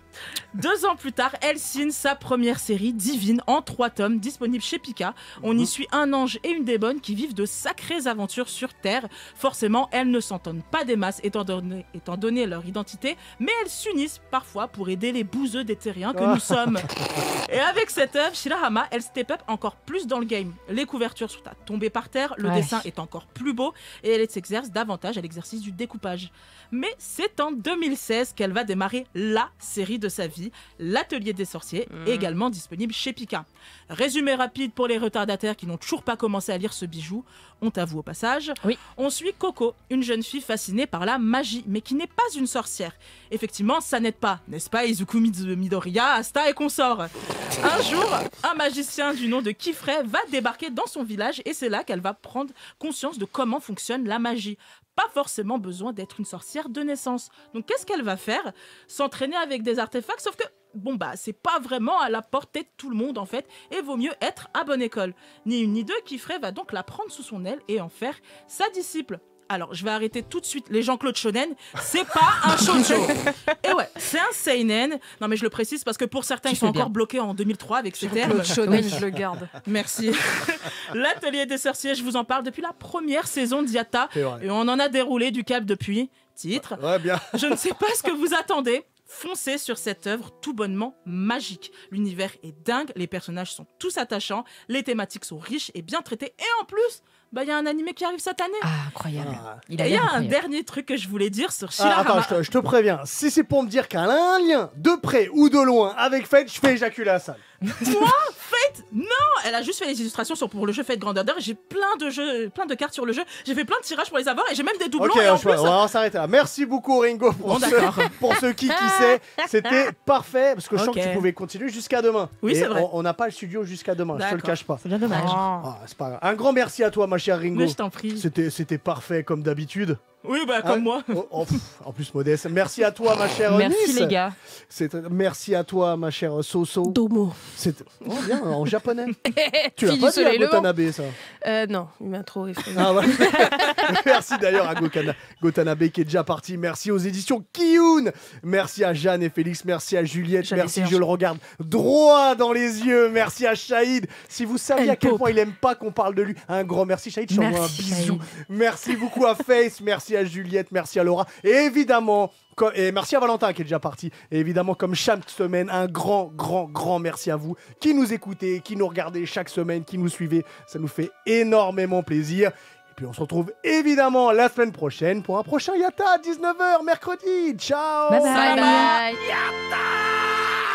2 ans plus tard, elle signe sa première série, Divine, en 3 tomes, disponible chez Pika. On y suit un ange et une démone qui vivent de sacrées aventures sur Terre. Forcément, elles ne s'entendent pas des masses, étant donné leur identité, mais elles s'unissent parfois pour aider les bouseux des terriens que nous sommes. Et avec cette œuvre, Shirahama, elle step up encore plus dans le game. Les couvertures sont à tomber par terre, le dessin est encore plus beau, et elle s'exerce davantage à l'exercice du découpage. Mais c'est en 2016 qu'elle va démarrer la série de sa vie, L'Atelier des Sorciers, également disponible chez Pika. Résumé rapide pour les retardataires qui n'ont toujours pas commencé à lire ce bijou, honte à vous au passage. On suit Coco, une jeune fille fascinée par la magie, mais qui n'est pas une sorcière. Effectivement, ça n'aide pas, n'est-ce pas, Izuku Midoriya, Asta et consorts. Un jour, un magicien du nom de Kifray va débarquer dans son village et c'est là qu'elle va prendre conscience de comment fonctionne la magie. Pas forcément besoin d'être une sorcière de naissance. Donc qu'est-ce qu'elle va faire? S'entraîner avec des artefacts, sauf que c'est pas vraiment à la portée de tout le monde en fait, et vaut mieux être à bonne école. Ni une ni deux, Kifray va donc la prendre sous son aile et en faire sa disciple. Alors, je vais arrêter tout de suite les Jean-Claude Shonen, c'est pas un shoujo. Et ouais, c'est un seinen. Non mais je le précise parce que pour certains, ils sont encore bloqués en 2003 avec ces termes. Jean-Claude Shonen, je le garde. Merci. L'Atelier des sorciers, je vous en parle depuis la première saison d'Yata. Et on en a déroulé du cap depuis. Titre. Ouais, bien. Je ne sais pas ce que vous attendez. Foncez sur cette œuvre tout bonnement magique. L'univers est dingue, les personnages sont tous attachants, les thématiques sont riches et bien traitées. Et en plus, y a un animé qui arrive cette année. Ah, incroyable. Il y a un dernier truc que je voulais dire sur Shirahama. Attends, je te préviens. Si c'est pour me dire qu'elle a un lien, de près ou de loin, avec Fate, je fais éjaculer la salle. Moi, Fate, non. Elle a juste fait les illustrations pour le jeu Fate Grand Order. J'ai plein de cartes sur le jeu. J'ai fait plein de tirages pour les avoir et j'ai même des doublons. Ok, et en plus, on va s'arrêter là. Merci beaucoup Ringo pour ce qui sait. C'était parfait parce que je sens que tu pouvais continuer jusqu'à demain. Oui, c'est vrai. On n'a pas le studio jusqu'à demain, je te le cache pas. C'est bien dommage. C'est pas grave. Un grand merci à toi ma chère Ringo. Mais je t'en prie. C'était parfait comme d'habitude. Oui, comme moi. En plus modeste. Merci à toi ma chère Merci Nice. les gars. Merci à toi ma chère Soso. Domo. Bien en japonais. Tu Fille l'as pas du dit à soleil levant. Gotanabe ça. Non, il m'a trop effrayé. Ah ouais. Merci d'ailleurs à Gotanabe qui est déjà parti. Merci aux éditions Kiyun. Merci à Jeanne et Félix. Merci à Juliette. Merci, je le regarde droit dans les yeux. Merci à Shahid. Si vous saviez à quel point il aime pas qu'on parle de lui, un grand merci Shahid. Je t'envoie un bisou. Merci beaucoup à Face. Merci à Juliette. Merci à Laura. Et évidemment... Et merci à Valentin qui est déjà parti. Et évidemment, comme chaque semaine, un grand merci à vous qui nous écoutez, qui nous regardez chaque semaine, qui nous suivez. Ça nous fait énormément plaisir. Et puis on se retrouve évidemment la semaine prochaine pour un prochain Yata à 19h mercredi. Ciao. Bye bye. Bye bye. Yata.